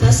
10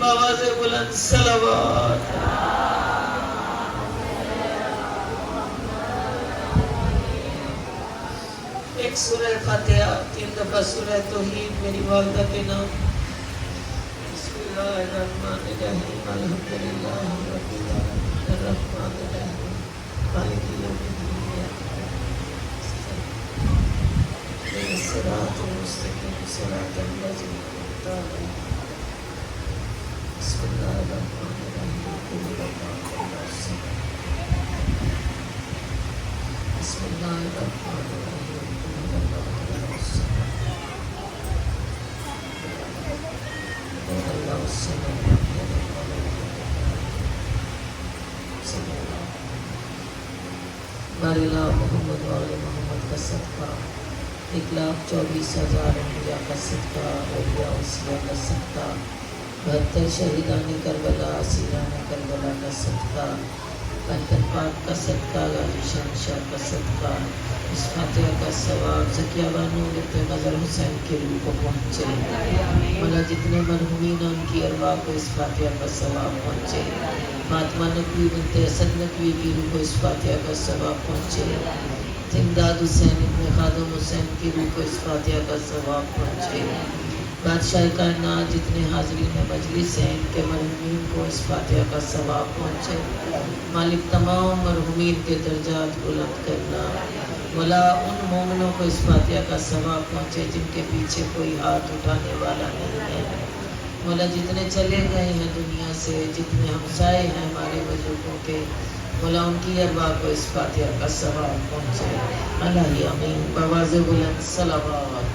بآواز بلند صلوات. ایک سورہ فاتحہ 3 دفعہ سورہ توحید میری والدہ کے نام. بسم اللہ الرحمن الرحیم الحمدللہ رب العالمین الرحمن الرحیم مالک یوم الدین الصراط المستقیم صراط الذین انعمت علیہم. بسم اللہ الرحمن الرحیم قل اللہ احد بسم اللہ الرحمن الرحیم قل اللہ بارلا محمد وآل محمد کا صدقہ 1,24,000 انبیاء کا صدقہ اولیاء وصیہ کا صدقہ 72 شہیدان کربلا اسیران کربلا کا صدقہ کنتن پاک کا صدقہ غازی شہنشاہ کا صدقہ اس فاتحہ کا ثواب زکیہ بانو بنت مظہر حسین کے روح کو پہنچے. مولا جتنے مرحومین ان کی ارواح کو اس فاتحہ کا ثواب پہنچے. فاطمہ نقوی بنت اسد نقوی کی روح کو اس فاتحہ کا ثواب پہنچے. امداد حسین ابن خادم حسین کی روح کو اس فاتحہ کا ثواب پہنچے. بادشاہ کائنات جتنے حاضرین مجلس ہیں ان کے مرحومین کو اس فاتحہ کا ثواب پہنچے. مالک تمام مرحومین کے درجات بلند کرنا. مولا ان مومنوں کو اس فاتحہ کا ثواب پہنچے جن کے پیچھے کوئی ہاتھ اٹھانے والا نہیں ہے. مولا جتنے چلے گئے ہیں دنیا سے جتنے ہمسائے ہیں ہمارے بزرگوں کے مولا ان کی ارواح کو اس فاتحہ کا ثواب پہنچے. اللہ آمین. بآواز بلند صلوات.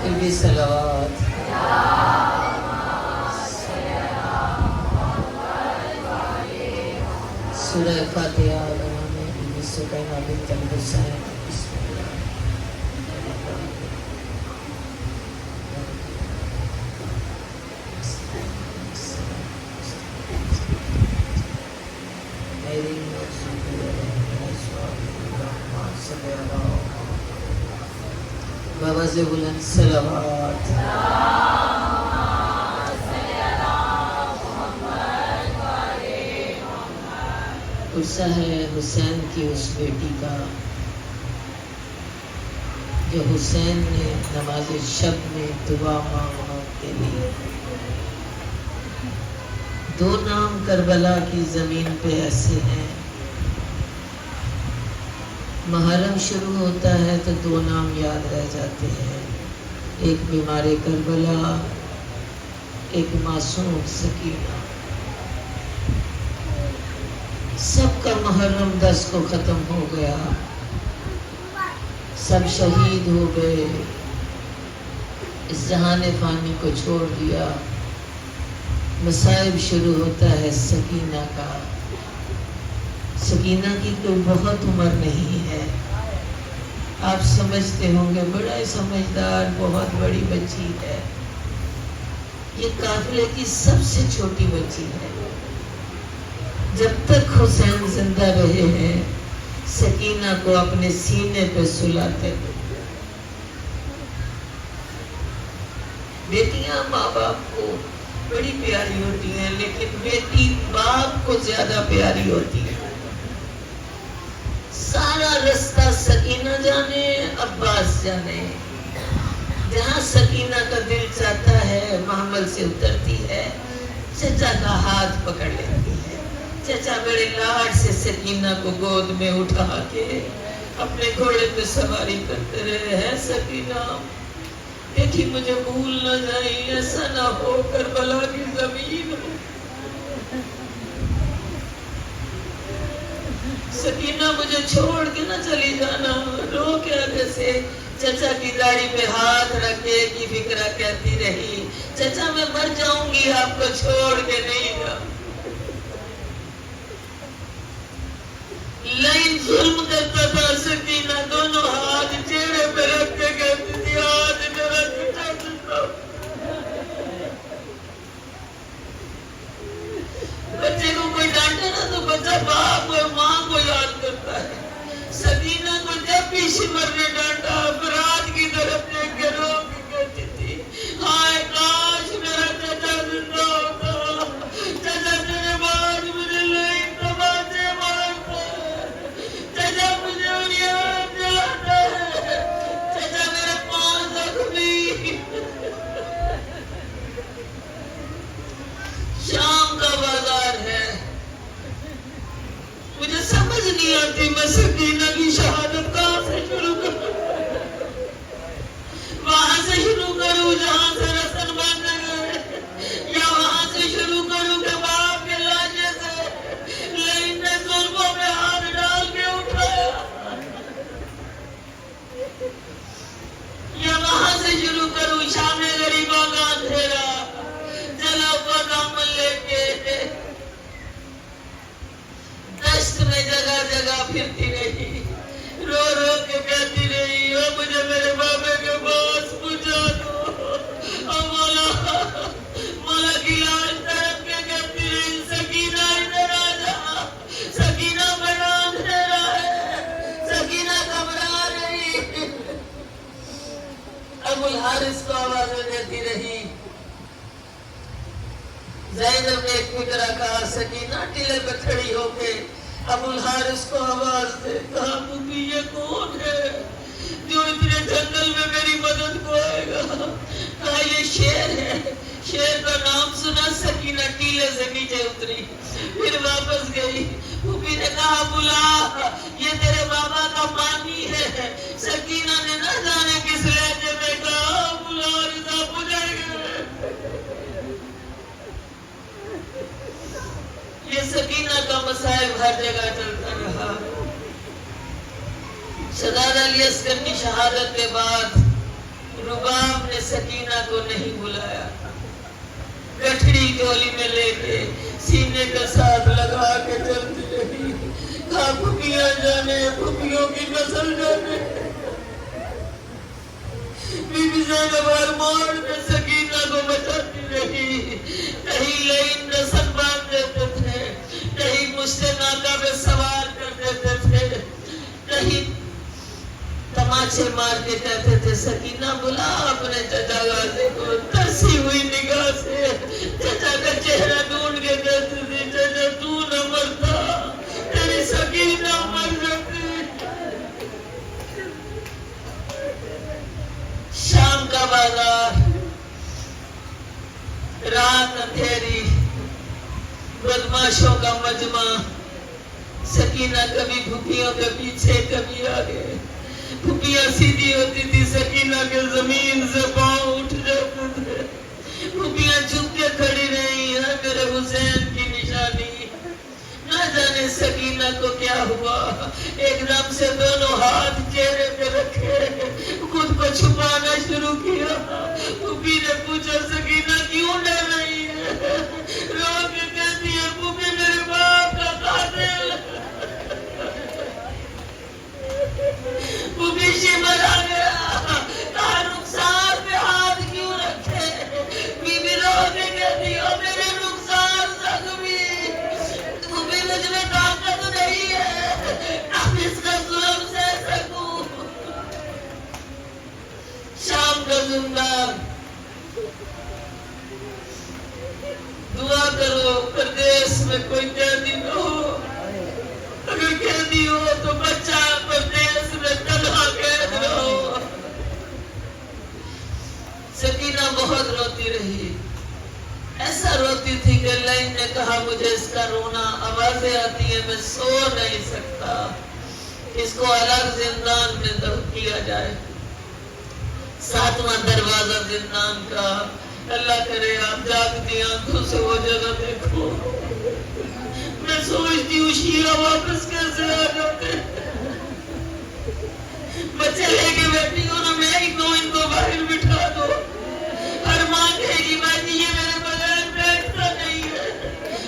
پھر بھی صلوات. سورہ فاتحہ نام 1991 بنت الحسین. بآواز بلند صلوات. عرصہ ہے حسین کی اس بیٹی کا جو حسین نے نماز شب میں دعا مانگنے کے لیے. 2 نام کربلا کی زمین پہ ایسے ہیں. محرم شروع ہوتا ہے تو 2 نام یاد رہ جاتے ہیں. ایک بیمار کربلا ایک معصوم سکینہ. سب کا محرم 10 کو ختم ہو گیا. سب شہید ہو گئے. اس جہان فانی کو چھوڑ دیا. مصائب شروع ہوتا ہے سکینہ کا. سکینہ کی کوئی بہت عمر نہیں ہے. آپ سمجھتے ہوں گے بڑا سمجھدار بہت بڑی بچی ہے. یہ قافلے کی سب سے چھوٹی بچی ہے. جب تک حسین زندہ رہے ہیں سکینہ کو اپنے سینے پہ سلاتے تھے. بیٹیاں ماں باپ کو بڑی پیاری ہوتی ہیں لیکن بیٹی باپ کو زیادہ پیاری ہوتی ہے. سارا رستہ سکینہ جانے عباس جانے. جہاں سکینہ کا دل چاہتا ہے محمل سے اترتی ہے چچا کا ہاتھ پکڑ لیتی ہے. چچا بڑے لاڈ سے سکینہ کو گود میں اٹھا کے اپنے گھوڑے پہ سواری کرتے رہے ہیں. سکینہ بیٹی مجھے بھول نہ جائیں. ایسا نہ ہو کربلا کی زمین ہو. سکینہ مجھے چھوڑ کے نہ چلی جانا. رو کے آگے سے چچا کی داڑھی پہ ہاتھ رکھے کی فکرہ کہتی رہی چچا میں مر جاؤں گی آپ کو چھوڑ کے نہیں جاؤں. لائن ظلم کرتا تھا سکینہ. دونوں ہاتھ چہرے پہ رکھ کے کہتی تھی آج میرا چچا زندہ. بچے کو کوئی ڈانٹے نا تو بچہ باپ اور ماں کو یاد کرتا ہے. سکینہ کو جب بھی شمر نے ڈانٹا فرات ابو الحارث کو آوازیں دیتی رہی. زینب نے ایک فکرہ کہا. سکینہ ٹیلے پہ کھڑی ہو کے ابو الحارث کو آواز دے. کہا پھوپھی یہ کون ہے جو اتنے جنگل میں میری مدد کو آئے گا؟ کہا یہ شیر ہے. شیر کا نام سنا سکینہ ٹیلے سے نیچے اتری پھر واپس گئی. پھوپھی نے کہا بلا یہ تیرے بابا کا مانی ہے. سکینہ نے نہ جانے کس لہجے میں کہا بلا رضا پجڑ گئے. یہ سکینہ کا مسائل ہر جگہ چلتا رہا. شہزادہ علی اصغر کی شہادت کے بعد رباب نے سکینہ کو نہیں بلایا. گٹھڑی جولی میں لے کے سینے کے ساتھ لگا کے چلتی رہی. کہا پھوپھیاں جانے پھوپھیوں کی نسل جانے. بی بی زینب ہر موڑ میں سکینہ کو بچاتی رہی. کہیں لین نسل باندھ دیتے تھے, کہیں مجھ سے ناکہ پہ سوار کر دیتے تھے, کہیں تماچے مار کے کہتے تھے سکینہ بلا اپنے چچا غازی کو. ترسی ہوئی نگاہ سے چچا کا چہرہ ڈھونڈ کے کہتے تھے چچا تو نہ مرتا تیری سکینہ مر جاتی. شام کا بازار, رات اندھیری, بدماشوں کا مجمع. سکینہ کبھی پھوپھیوں کے پیچھے کبھی آگے. پھوپھیاں سیدھی ہوتی تھی سکینہ کے زمین سے پاؤں اٹھ جاتے تھے. پھوپھیاں جھک کے کھڑی رہی ہے میرے حسین کی نشانی. نہ جانے سکینہ کو کیا ہوا, ایک دم سے دونوں ہاتھ چہرے پہ رکھے خود کو چھپانا شروع کیا. پھوپھی نے پوچھا سکینہ کیوں ڈر رہی ہے؟ رو کے کہتی ہے پھوپھی میرے باپ کا قاتل. پھوپھی شمر آ گیا. کہا رخسار پہ ہاتھ کیوں رکھے؟ بی بی رو کے کہتی ہو میرے رخسار زخمی. پھوپھی مجھ میں طاقت نہیں ہے, اب اس کا ظلم سہ سکوں. شام کا زندان. دعا کرو پردیس میں کوئی قیدی نہ ہو. اگر قیدی ہو تو بچہ پردیس میں تنہا قید نہ ہو. سکینہ بہت روتی رہی. ایسا روتی تھی کہ لائن نے کہا مجھے اس کا رونا آوازیں آتی ہیں میں سو نہیں سکتا, اس کو الگ زندان میں دفن کیا جائے. 7واں دروازہ زندان کا. اللہ کرے آپ جاگتی آنکھوں سے وہ جگہ دیکھو. میں سوچتی ہوں شیعہ واپس کیسے آ جاتے. بچے لے کے بیٹھی ہوں نا میں ہی کو ان کو باہر بٹھا دو. ہر ماں کہے گی باجی یہ میرے بغیر بیٹھتا نہیں ہے.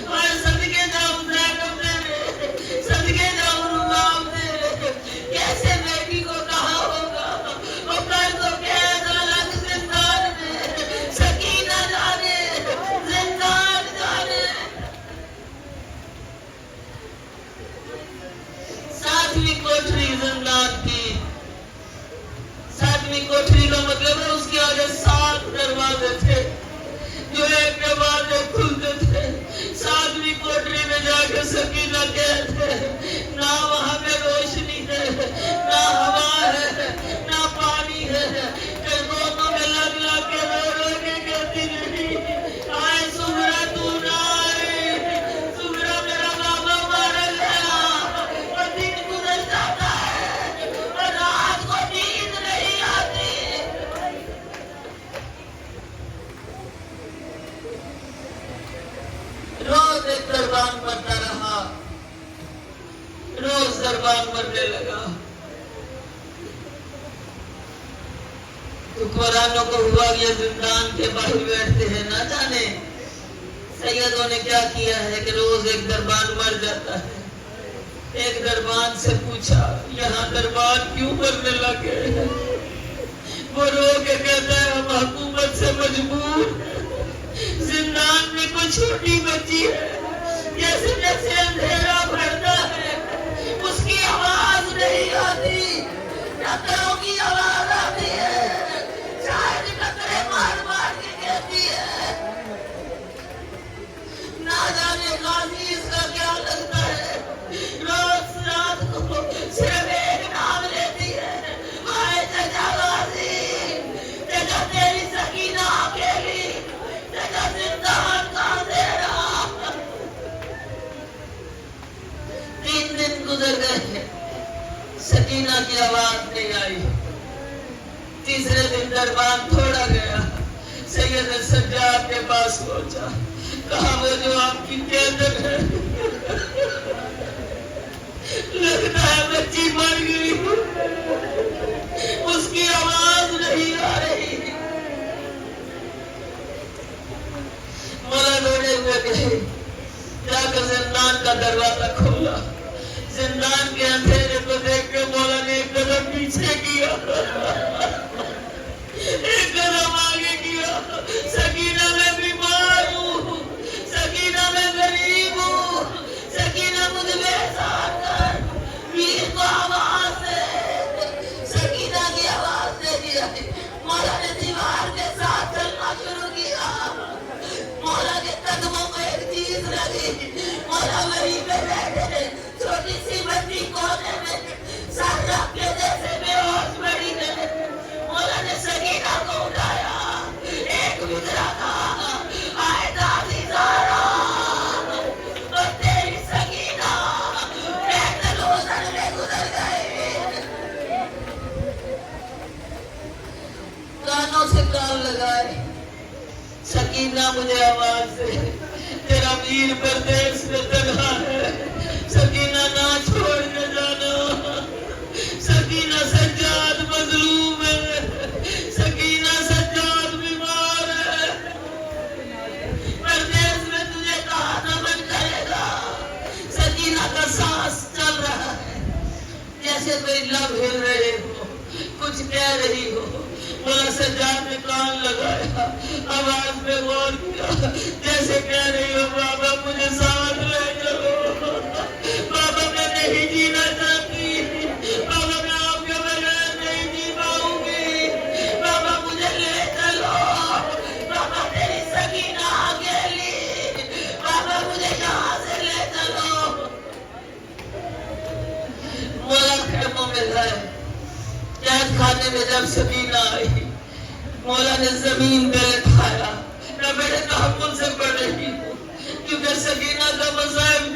اور صدقے جاؤ زینب میرے, صدقے جاؤ رباب میرے. کیسے بیٹی کو کہا ہوگا وہ کر دو قید الگ زندان میں. سکینہ جانے زندان جانے. 7ویں کوٹری زندان کی. 7ویں کوٹری کا مطلب ہے اس کے آگے 7 دروازے تھے جو ایک کے بعد ایک کھلتے تھے. 7ویں کوٹری میں جا کے سکینہ کہتے نہ وہاں پہ روشنی ہے, نہ ہوا ہے, نہ پانی ہے. کہ دونوں میں لگ لگ کے رو کے کہتی رہی آئے سغرا تو نہ آئی. سغرا میرا بابا مارا گیا اور دن گزر جاتا ہے اور رات کو نیند نہیں آتی. روز ایک دربان مرتا رہا. روز دربان مرنے لگا. حکمرانوں کو ہوا یہ زندان کے باہر بیٹھتے ہیں, نہ جانے سیدوں نے کیا کیا ہے کہ روز ایک دربان مر جاتا ہے. ایک دربان سے پوچھا یہاں دربان کیوں مرنے لگے؟ وہ رو کے کہتا ہے ہم حکومت سے مجبور ہیں. زندان میں کوئی چھوٹی بچی ہے, جیسے جیسے اندھیرا بڑھتا ہے اس کی آواز نہیں آتی, ڈاکٹروں کی آواز آتی ہے. سکینہ کی آواز نہیں آئی. تیسرے دن دربان تھوڑا گیا. سید سجاد کے پاس پہنچا. کہا وہ جو آپ کی قیادت ہے لگتا ہے بچی مر گئی, اس کی آواز نہیں آ رہی. مولا دوڑے ہوئے گئے, جا کر زندان کا دروازہ کھولا. زندان کے اندھیرے کو دیکھ کے مولا نے ایک قدم پیچھے کیا, ایک قدم آگے کیا. سکینہ میں بیمار ہوں, سکینہ میں غریب ہوں, سکینہ مجھ میں احسان کر. پیر کو آواز دے, سکینہ کی آواز دے دیا. مولا نے دیوار کے ساتھ چلنا شروع کیا. مولا کے قدموں کو ایک چیز لگی. مولا وہیں پہ بیٹھے چھوٹی سی بچی کونے میں سر رکھ کے جیسے بے ہوش پڑی ہے. مولا نے سکینہ کو اٹھایا, ایک گزرا کہا آئے دادی زہرا اور تیری سکینہ بیت الحسن میں گزر گئے. کانوں سے کان لگائے, سکینہ مجھے آواز دے, تیرا میر پردیس میں تنہا ہے. سکینہ نہ چھوڑ کے جانا. سکینہ سجاد مظلوم ہے, سکینہ سجاد بیمار ہے. پردیس میں تجھے کہاں دفن کرے گا. سکینہ کا سانس چل رہا ہے, جیسے کوئی لب ہل رہے ہو, کچھ کہہ رہی ہو. مولا سجاد نے کان لگایا, آواز میں غور کیا, جیسے کہہ رہی ہو بابا مجھے ساتھ لے چلو, بابا میں نہیں جینا چاہتی, بابا میں آپ کے بغیر نہیں جی پاؤں گی, بابا مجھے لے چلو, بابا تیری سکینہ اکیلی, بابا مجھے یہاں سے لے چلو. مولا خیموں میں گئے. قید خانے میں جب سکینہ آئی, مولا نے زمین پہ لٹھایا. میں بڑے تحمل سے پڑھ رہی ہوں کیونکہ سکینہ کا مصائب